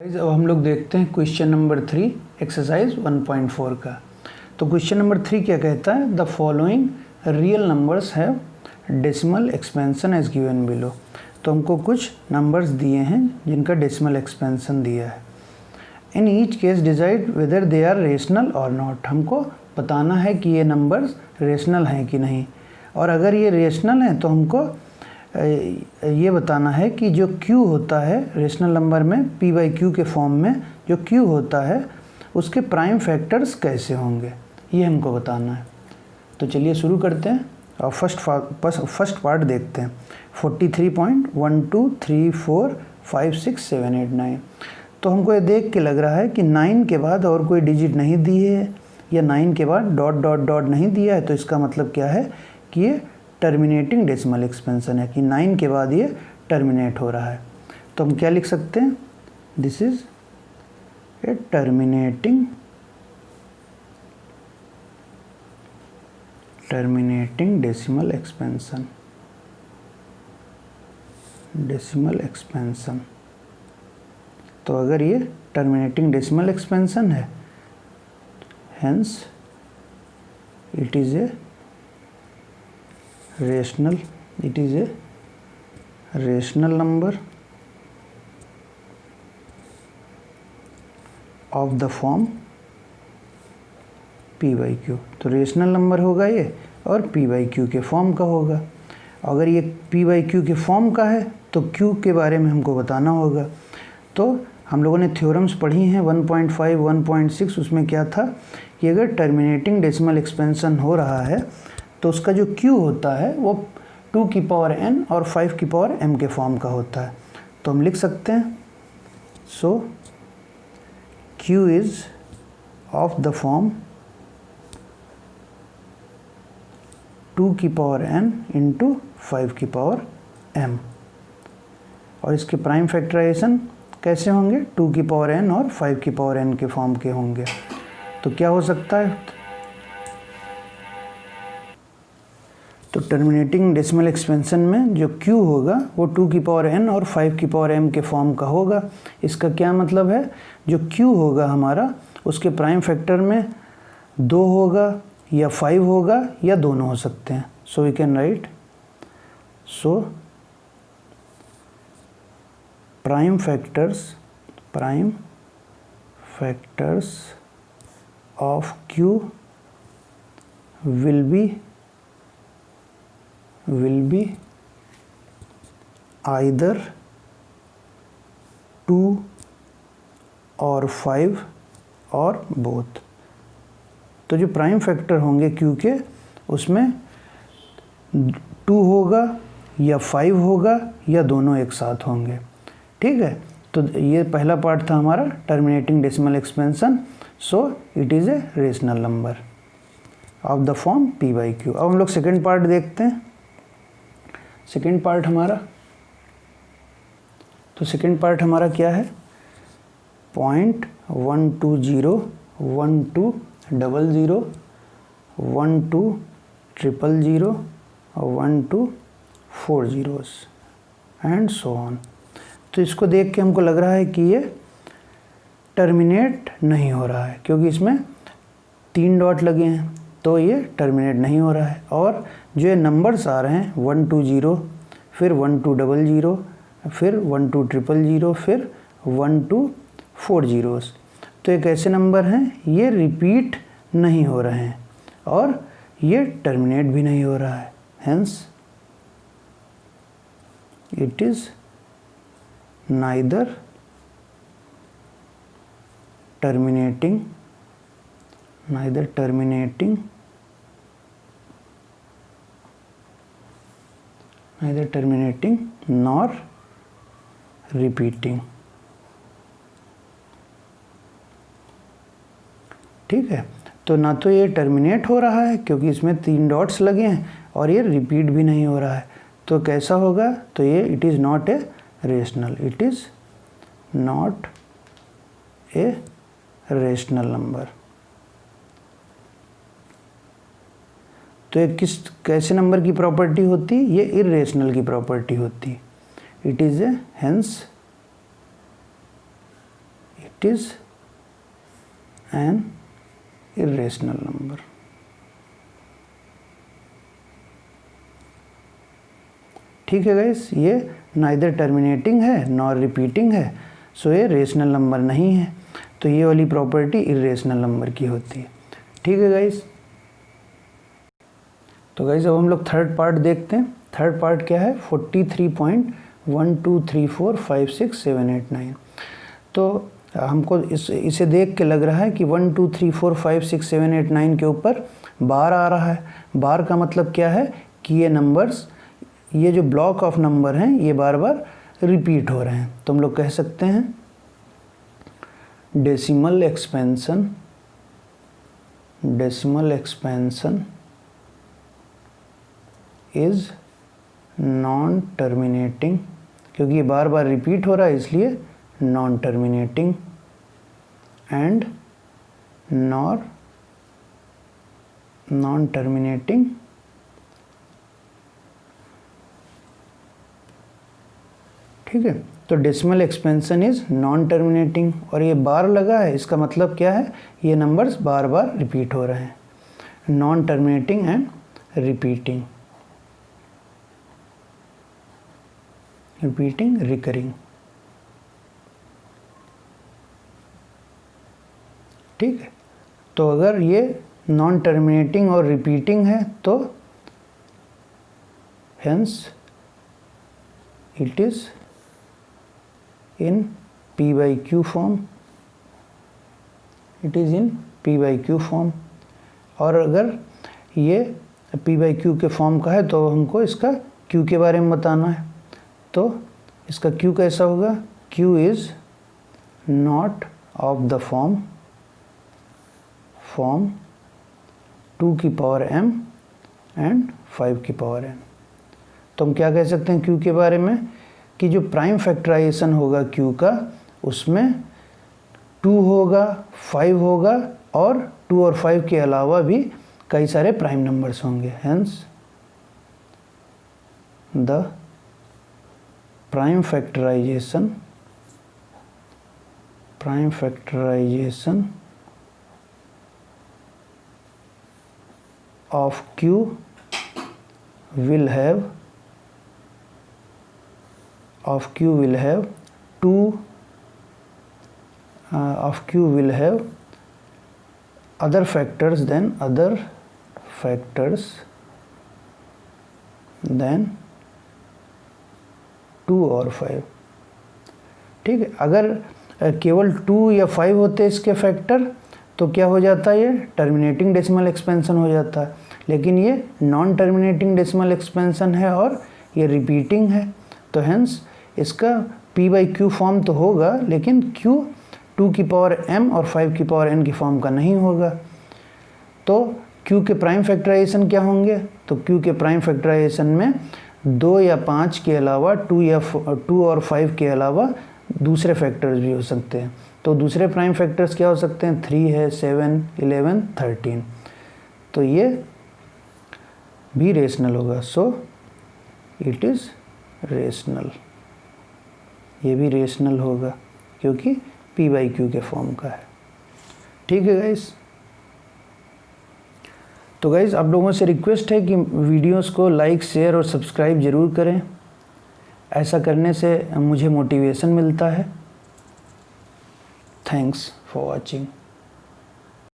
अब हम लोग देखते हैं क्वेश्चन नंबर 3 एक्सरसाइज 1.4 का। तो क्वेश्चन नंबर 3 क्या कहता है, the following real numbers have decimal expansion as given below. तो हमको कुछ नंबर्स दिए हैं जिनका डेसिमल एक्सपेंशन दिया है। In each case decide whether they are rational और नॉट। हमको बताना है कि ये नंबर्स रेशनल हैं कि नहीं, और अगर ये रेशनल हैं तो हमको ये बताना है कि जो Q होता है रेशनल नंबर में P/Q के फॉर्म में जो Q होता है उसके प्राइम फैक्टर्स कैसे होंगे, ये हमको बताना है। तो चलिए शुरू करते हैं और फर्स्ट पार्ट देखते हैं। 43.12345678 तो हमको ये देख के लग रहा है कि 9 के बाद और कोई डिजिट नहीं दी है या 9 के बाद डॉट डॉट डॉट नहीं दिया है। तो इसका मतलब क्या है कि ये टर्मिनेटिंग डेसिमल एक्सपेंशन है, कि 9 के बाद ये टर्मिनेट हो रहा है। तो हम क्या लिख सकते हैं, this is a terminating decimal expansion. तो अगर ये टर्मिनेटिंग डेसिमल एक्सपेंशन है, hence it is a rational number of the form P/Q। तो रेशनल नंबर होगा ये और P/Q के फॉर्म का होगा। अगर ये P/Q के फॉर्म का है तो Q के बारे में हमको बताना होगा। तो हम लोगों ने थ्योरम्स पढ़ी हैं 1.5 1.6, उसमें क्या था कि अगर टर्मिनेटिंग डेसिमल एक्सपेंशन हो रहा है तो उसका जो Q होता है वो 2 की पावर n और 5 की पावर m के फॉर्म का होता है। तो हम लिख सकते हैं, सो Q is of the form 2 की पावर n इंटू 5 की पावर m। और इसके प्राइम फैक्टराइजेशन कैसे होंगे, 2 की पावर n और 5 की पावर n के फॉर्म के होंगे। तो क्या हो सकता है, तो टर्मिनेटिंग डेसिमल एक्सपेंशन में जो Q होगा वो 2 की पावर n और 5 की पावर m के फॉर्म का होगा। इसका क्या मतलब है, जो Q होगा हमारा उसके प्राइम फैक्टर में 2 होगा या 5 होगा या दोनों हो सकते हैं। So we can write, so prime factors of Q will be either 2 और 5 और बोथ। तो जो प्राइम फैक्टर होंगे Q के उसमें 2 होगा या 5 होगा या दोनों एक साथ होंगे। ठीक है, तो ये पहला पार्ट था हमारा terminating decimal expansion. So it is a rational number of the form P/Q। अब हम लोग सेकेंड पार्ट देखते हैं। सेकेंड पार्ट हमारा, तो सेकेंड पार्ट हमारा क्या है, 0.120 1200 12000 124 एंड सो ऑन। तो इसको देख के हमको लग रहा है कि ये टर्मिनेट नहीं हो रहा है, क्योंकि इसमें 3 डॉट लगे हैं, तो ये टर्मिनेट नहीं हो रहा है। और जो ये नंबर्स आ रहे हैं 120, फिर 1200, फिर 12000, फिर 124, तो एक ऐसे नंबर हैं ये रिपीट नहीं हो रहे हैं और ये टर्मिनेट भी नहीं हो रहा है। Hence it is neither terminating nor repeating। ठीक है, तो ना तो ये टर्मिनेट हो रहा है क्योंकि इसमें 3 डॉट्स लगे हैं और ये रिपीट भी नहीं हो रहा है। तो कैसा होगा, तो ये it is not a rational number. तो ये कैसे नंबर की प्रॉपर्टी होती, ये इर्रेशनल की प्रॉपर्टी होती। It is a hence it is an irrational number. ठीक है गाइस, ये नाइदर टर्मिनेटिंग है नॉर रिपीटिंग है, सो ये रेशनल नंबर नहीं है। तो ये वाली प्रॉपर्टी इरेशनल नंबर की होती है। ठीक है गाइस। तो गाइस अब हम लोग थर्ड पार्ट देखते हैं। थर्ड पार्ट क्या है? 43.123456789। तो हमको इसे देख के लग रहा है कि 1 2 3 4 5 6 7 8 9 के ऊपर बार आ रहा है। बार का मतलब क्या है कि ये नंबर्स, ये जो ब्लॉक ऑफ नंबर हैं ये बार बार रिपीट हो रहे हैं। तो हम लोग कह सकते हैं decimal expansion is non terminating, क्योंकि ये बार बार रिपीट हो रहा है इसलिए non terminating and non terminating ठीक है। तो decimal expansion is non terminating, और ये बार लगा है, इसका मतलब क्या है? ये नंबर्स बार बार रिपीट हो रहे हैं। Non terminating and recurring. ठीक है। तो अगर ये नॉन टर्मिनेटिंग और रिपीटिंग है तो hence it is in P/Q form, और अगर ये P/Q के फॉर्म का है तो हमको इसका Q के बारे में बताना है। तो इसका Q कैसा होगा? Q is not of the form 2 की पावर m एंड 5 की पावर n। तो हम क्या कह सकते हैं Q के बारे में कि जो प्राइम फैक्टराइजेशन होगा Q का, उसमें 2 होगा, 5 होगा, और 2 और 5 के अलावा भी कई सारे प्राइम नंबर्स होंगे। Hence the prime factorization of Q will have other factors than 2 और 5। ठीक है। अगर केवल 2 या 5 होते इसके फैक्टर तो क्या हो जाता है? ये टर्मिनेटिंग डेसिमल एक्सपेंशन हो जाता है। लेकिन ये नॉन टर्मिनेटिंग डेसिमल एक्सपेंशन है और ये रिपीटिंग है, तो हेंस इसका P/Q फॉर्म तो होगा, लेकिन Q 2 की पावर m और 5 की पावर n की फॉर्म का नहीं होगा। तो Q के प्राइम फैक्टराइजेशन क्या होंगे? तो Q के प्राइम फैक्टराइजेशन में 2 या 5 के अलावा 2 और 5 के अलावा दूसरे फैक्टर्स भी हो सकते हैं। तो दूसरे प्राइम फैक्टर्स क्या हो सकते हैं? 3 है, 7, 11, 13। तो ये भी रेशनल होगा। सो इट इज़ रेशनल, ये भी रेशनल होगा क्योंकि P/Q के फॉर्म का है। ठीक है गाइस। तो गाइस आप लोगों से रिक्वेस्ट है कि वीडियोस को लाइक, शेयर और सब्सक्राइब ज़रूर करें। ऐसा करने से मुझे मोटिवेशन मिलता है। Thanks for watching.